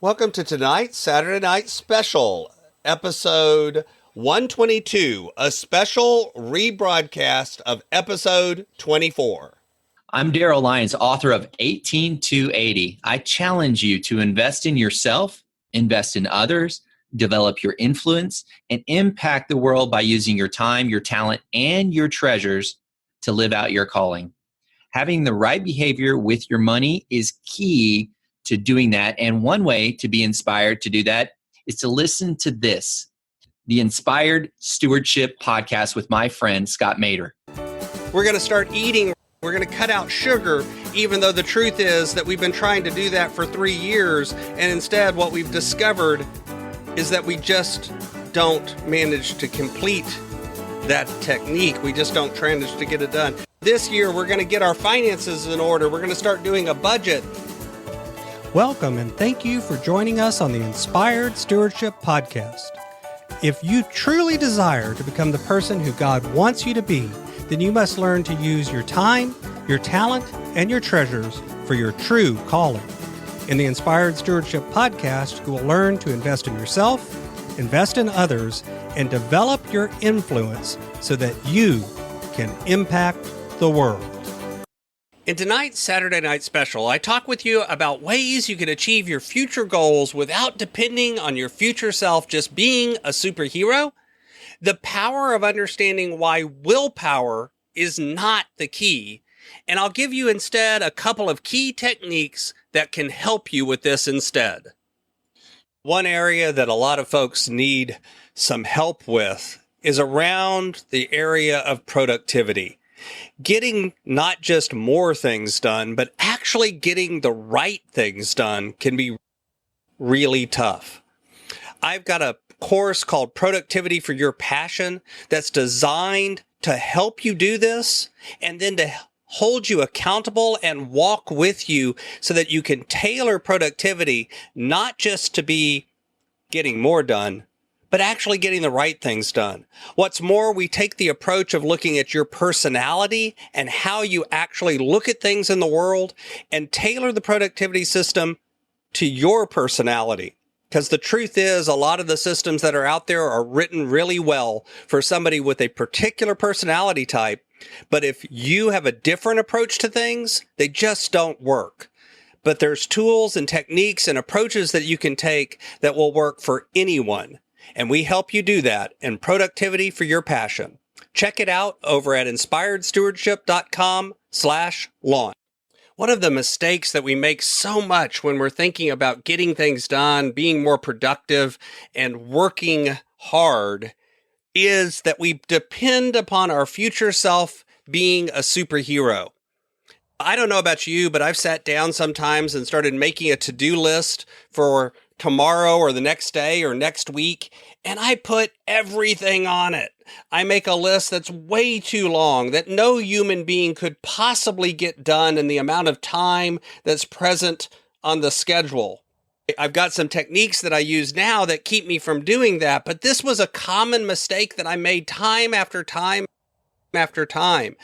Welcome to tonight's Saturday Night Special, episode 122, a special rebroadcast of episode 24. I'm Daryl Lyons, author of 18280. I challenge you to invest in yourself, invest in others, develop your influence, and impact the world by using your time, your talent, and your treasures to live out your calling. Having the right behavior with your money is key to doing that. And one way to be inspired to do that is to listen to this, the Inspired Stewardship podcast with my friend, Scott Mader. We're going to start eating. We're going to cut out sugar, even though the truth is that we've been trying to do that for 3 years. And instead, what we've discovered is that we just don't manage to complete that technique. We just don't manage to get it done. This year, we're going to get our finances in order. We're going to start doing a budget. Welcome and thank you for joining us on the Inspired Stewardship Podcast. If you truly desire to become the person who God wants you to be, then you must learn to use your time, your talent, and your treasures for your true calling. In the Inspired Stewardship Podcast, you will learn to invest in yourself, invest in others, and develop your influence so that you can impact the world. In tonight's Saturday Night Special, I talk with you about ways you can achieve your future goals without depending on your future self just being a superhero, the power of understanding why willpower is not the key, and I'll give you instead a couple of key techniques that can help you with this instead. One area that a lot of folks need some help with is around the area of productivity. Getting not just more things done, but actually getting the right things done can be really tough. I've got a course called Productivity for Your Passion that's designed to help you do this and then to hold you accountable and walk with you so that you can tailor productivity not just to be getting more done, but actually getting the right things done. What's more, we take the approach of looking at your personality and how you actually look at things in the world and tailor the productivity system to your personality. Because the truth is, a lot of the systems that are out there are written really well for somebody with a particular personality type. But if you have a different approach to things, they just don't work. But there's tools and techniques and approaches that you can take that will work for anyone. And we help you do that in Productivity for Your Passion. Check it out over at inspiredstewardship.com/launch. One of the mistakes that we make so much when we're thinking about getting things done, being more productive, and working hard is that we depend upon our future self being a superhero. I don't know about you, but I've sat down sometimes and started making a to-do list for tomorrow or the next day or next week, and I put everything on it. I make a list that's way too long that no human being could possibly get done in the amount of time that's present on the schedule. I've got some techniques that I use now that keep me from doing that, but this was a common mistake that I made time after time after time.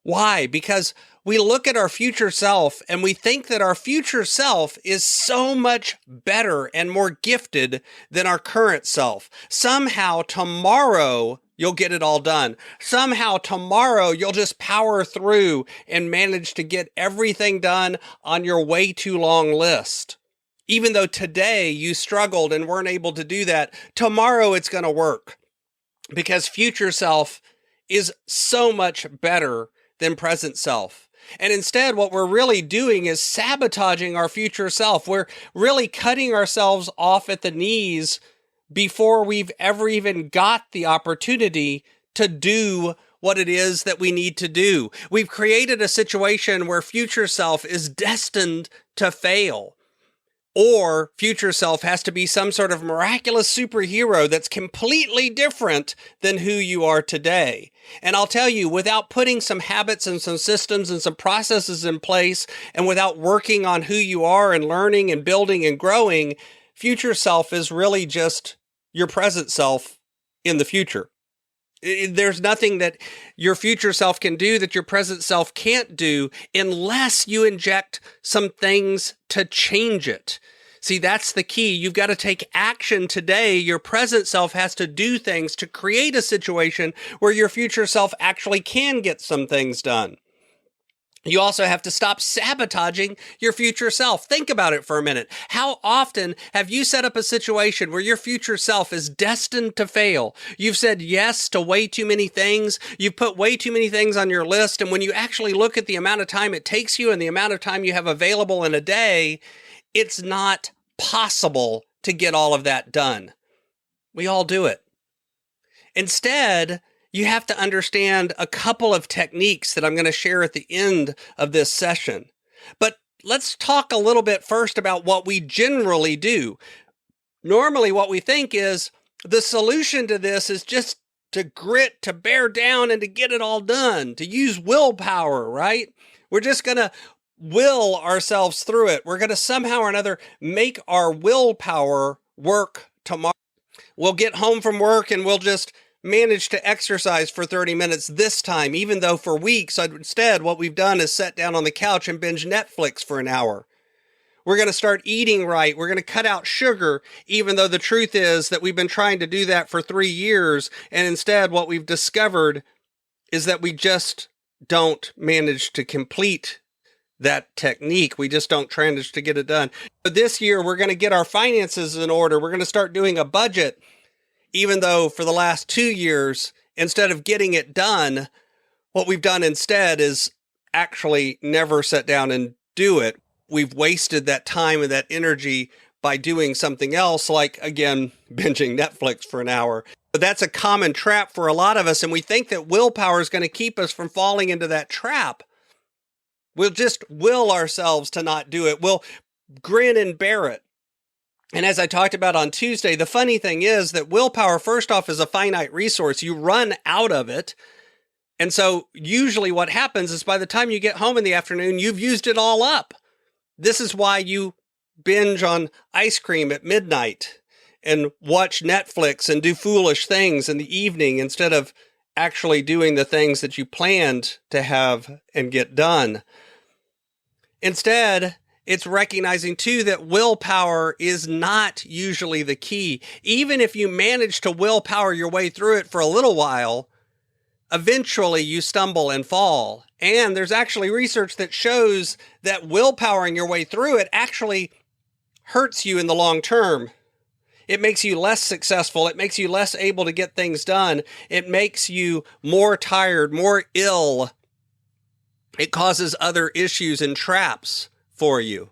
Why? Because we look at our future self and we think that our future self is so much better and more gifted than our current self. Somehow tomorrow you'll get it all done. Somehow tomorrow you'll just power through and manage to get everything done on your way too long list. Even though today you struggled and weren't able to do that, tomorrow it's going to work because future self is so much better than present self. And instead, what we're really doing is sabotaging our future self. We're really cutting ourselves off at the knees before we've ever even got the opportunity to do what it is that we need to do. We've created a situation where future self is destined to fail. Or future self has to be some sort of miraculous superhero that's completely different than who you are today. And I'll tell you, without putting some habits and some systems and some processes in place, and without working on who you are and learning and building and growing, future self is really just your present self in the future. There's nothing that your future self can do that your present self can't do unless you inject some things to change it. See, that's the key. You've got to take action today. Your present self has to do things to create a situation where your future self actually can get some things done. You also have to stop sabotaging your future self. Think about it for a minute. How often have you set up a situation where your future self is destined to fail? You've said yes to way too many things. You've put way too many things on your list. And when you actually look at the amount of time it takes you and the amount of time you have available in a day, it's not possible to get all of that done. We all do it. Instead, you have to understand a couple of techniques that I'm going to share at the end of this session. But let's talk a little bit first about what we generally do. Normally, what we think is the solution to this is just to grit, to bear down, and to get it all done, to use willpower, right? We're just going to will ourselves through it. We're going to somehow or another make our willpower work tomorrow. We'll get home from work and we'll just manage to exercise for 30 minutes this time, even though for weeks, instead, what we've done is sat down on the couch and binge Netflix for an hour. We're going to start eating right. We're going to cut out sugar, even though the truth is that we've been trying to do that for 3 years. And instead, what we've discovered is that we just don't manage to complete that technique. We just don't manage to get it done. But this year, we're going to get our finances in order. We're going to start doing a budget, even though for the last 2 years, instead of getting it done, what we've done instead is actually never sit down and do it. We've wasted that time and that energy by doing something else, like, again, binging Netflix for an hour. But that's a common trap for a lot of us, and we think that willpower is going to keep us from falling into that trap. We'll just will ourselves to not do it. We'll grin and bear it. And as I talked about on Tuesday, the funny thing is that willpower, first off, is a finite resource. You run out of it. And so usually what happens is by the time you get home in the afternoon, you've used it all up. This is why you binge on ice cream at midnight and watch Netflix and do foolish things in the evening instead of actually doing the things that you planned to have and get done. Instead, it's recognizing too that willpower is not usually the key. Even if you manage to willpower your way through it for a little while, eventually you stumble and fall. And there's actually research that shows that willpowering your way through it actually hurts you in the long term. It makes you less successful. It makes you less able to get things done. It makes you more tired, more ill. It causes other issues and traps for you.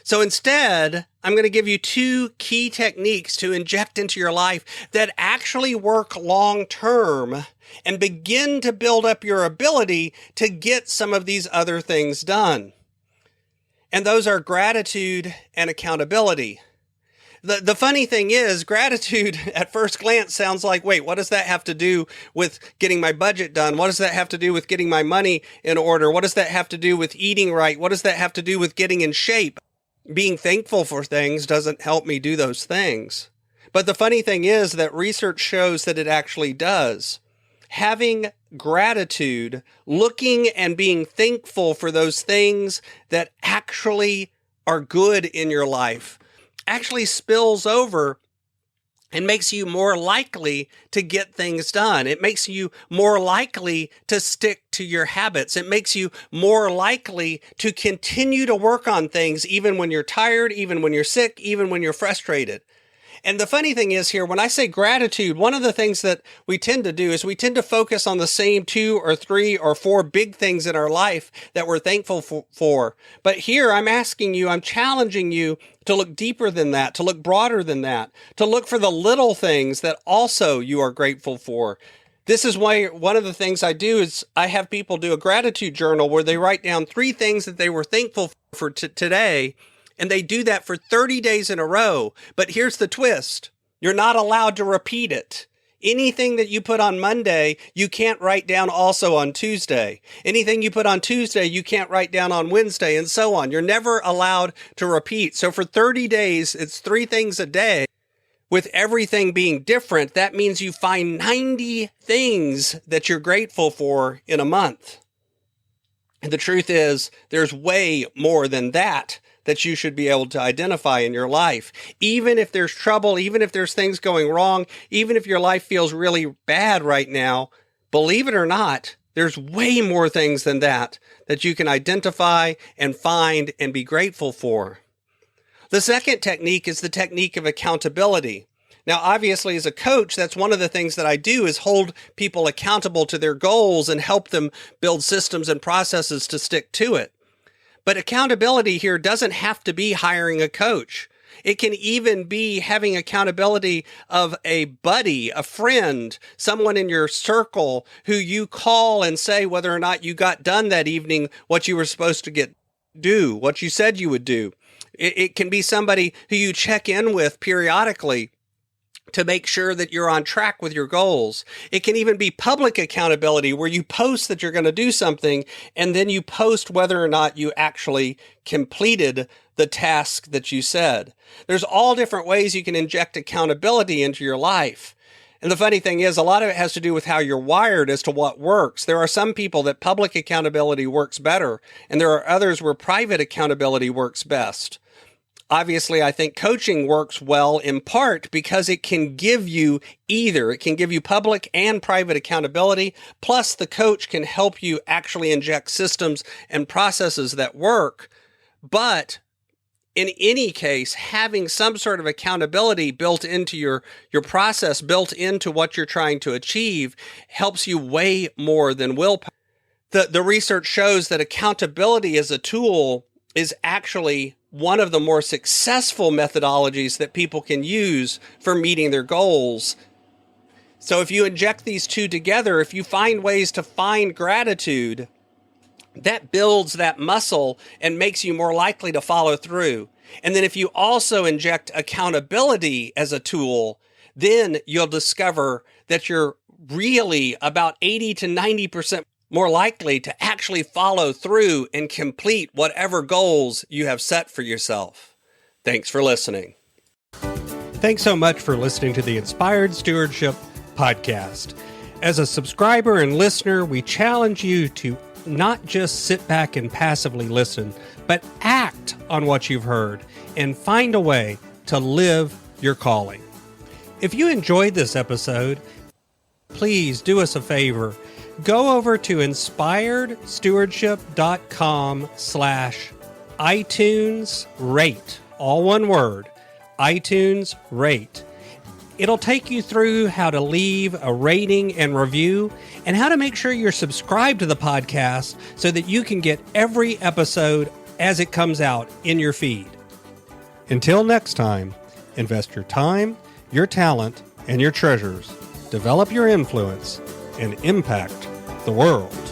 So instead, I'm going to give you 2 key techniques to inject into your life that actually work long term and begin to build up your ability to get some of these other things done. And those are gratitude and accountability. The funny thing is, gratitude at first glance sounds like, wait, what does that have to do with getting my budget done? What does that have to do with getting my money in order? What does that have to do with eating right? What does that have to do with getting in shape? Being thankful for things doesn't help me do those things. But the funny thing is that research shows that it actually does. Having gratitude, looking and being thankful for those things that actually are good in your life, actually spills over and makes you more likely to get things done. It makes you more likely to stick to your habits. It makes you more likely to continue to work on things even when you're tired, even when you're sick, even when you're frustrated. And the funny thing is here, when I say gratitude, one of the things that we tend to do is we tend to focus on the same 2 or 3 or 4 big things in our life that we're thankful for. But here I'm asking you, I'm challenging you to look deeper than that, to look broader than that, to look for the little things that also you are grateful for. This is why one of the things I do is I have people do a gratitude journal where they write down 3 things that they were thankful for today. And they do that for 30 days in a row. But here's the twist. You're not allowed to repeat it. Anything that you put on Monday, you can't write down also on Tuesday. Anything you put on Tuesday, you can't write down on Wednesday, and so on. You're never allowed to repeat. So for 30 days, it's 3 things a day. With everything being different, that means you find 90 things that you're grateful for in a month. And the truth is, there's way more than that that you should be able to identify in your life. Even if there's trouble, even if there's things going wrong, even if your life feels really bad right now, believe it or not, there's way more things than that you can identify and find and be grateful for. The second technique is the technique of accountability. Now, obviously, as a coach, that's one of the things that I do is hold people accountable to their goals and help them build systems and processes to stick to it. But accountability here doesn't have to be hiring a coach. It can even be having accountability of a buddy, a friend, someone in your circle who you call and say whether or not you got done that evening, what you were supposed to do, what you said you would do. It can be somebody who you check in with periodically to make sure that you're on track with your goals. It can even be public accountability where you post that you're going to do something and then you post whether or not you actually completed the task that you said. There's all different ways you can inject accountability into your life. And the funny thing is, a lot of it has to do with how you're wired as to what works. There are some people that public accountability works better, and there are others where private accountability works best. Obviously, I think coaching works well in part because it can give you either. It can give you public and private accountability, plus the coach can help you actually inject systems and processes that work. But in any case, having some sort of accountability built into your process, built into what you're trying to achieve, helps you way more than willpower. The research shows that accountability as a tool is actually one of the more successful methodologies that people can use for meeting their goals. So if you inject these two together, if you find ways to find gratitude, that builds that muscle and makes you more likely to follow through. And then if you also inject accountability as a tool, then you'll discover that you're really about 80 to 90% more likely to actually follow through and complete whatever goals you have set for yourself. Thanks for listening. Thanks so much for listening to the Inspired Stewardship Podcast. As a subscriber and listener, we challenge you to not just sit back and passively listen, but act on what you've heard and find a way to live your calling. If you enjoyed this episode, please do us a favor. Go over to inspiredstewardship.com/iTunes rate, all one word, iTunes rate. It'll take you through how to leave a rating and review and how to make sure you're subscribed to the podcast so that you can get every episode as it comes out in your feed. Until next time, invest your time, your talent, and your treasures. Develop your influence and impact the world.